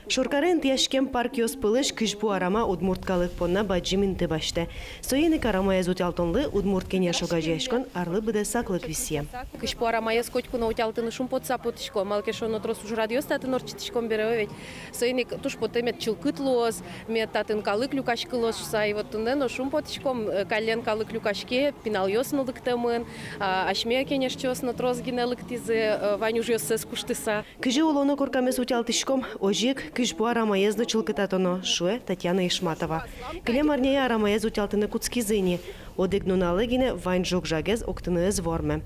Шоркарен тяшкем парк йоспылыш кышбу арама удмурткалык понна баджимин тыбашты. Соеник арама язут алтонлы удмурткене шогажешкон арлы быде саклык висье. Кышбу арама яз котькуна утялтыны шум подсапотышко, малкешон отрос уже радиостаты норчитышком беревет. Соеник туш потемет чилкытлоз, мет татын калык люкашкылоз сай вот тунено шум потышком кален калык люкашке пинал йоснылык тымын, ашме кенеш чосно трозгинелык тизе ванюж йоссес куштыса. Кыжы улоно коркамес утялтышком ожик кышбу арама езды чилкытатоно шуэ Татьяна Ишматова. Клем арнея арама ез утялтыны куцкизыни, одыгнуналыгине вайн жок жагез октыны эз ворме.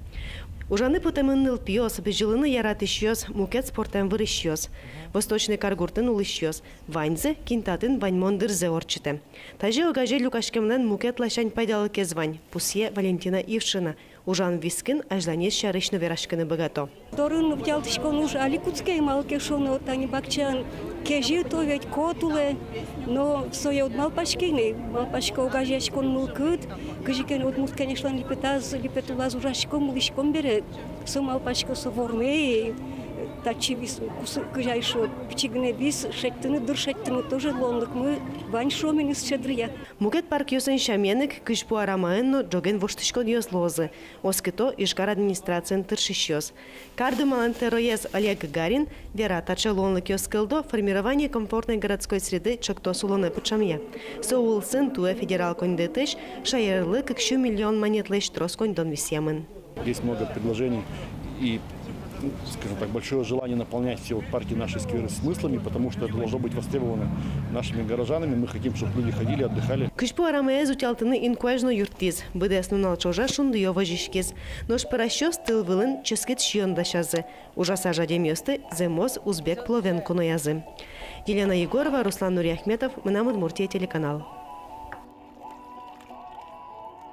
Ужаны путемынныл пьёс, бежылыны яратышьёс, мукет спортем вырышьёс. Восточный каргуртын улышьёс, ваньзы кинтатын ваньмон дырзе орчыте. Тажи огаже люкашкемнен мукет лашань пайдалы кезвань, пусье Валентина Ившина. Ужан вискин ажданес шарышны верашкыны богато. Торын втялтышкон уж аликутская малкешоно тани бакчан кежи то ведь котуле, но соя от малпашкины, малпашка огажешкон мулкыт, кыжикен от мут конечно липетулаз ужашком лишком берет, со малпашка со ворме, тачи вис кыжайшо пчигне вис шеттыны дыршеттыны тоже лонлык мы ваньшо менис щедрия. Мукет парк йосен шаменик кышбу арамаэнно джоген воштышкон йос лозы. Оскито ишгар администрациян тыршищёс. Карды малантероез Олег Гагарин вера тачелонлык йоскылдо формирование комфортной городской среды чоктос улоны пучамье. Соул сын туэ федерал кондетыш шайерлы кыкшу миллион монетлыш трос кондон висьямын. Есть много предложений и, скажем так, большое желание наполнять все парки наши скверы смыслами, потому что это должно быть востребовано нашими горожанами. Мы хотим, чтобы люди ходили, отдыхали. Кышпу арамаез утялтыны инкуэжно юртиз, быдес нунал чожа шунды йоважишкиз. Нож паращёс тыл вылын ческет шьёндашазы. Ужаса жадем ёсты земоз узбек пловен куноязы. Елена Егорова, Руслан Нуриахметов, Мынам Удмуртия телеканал.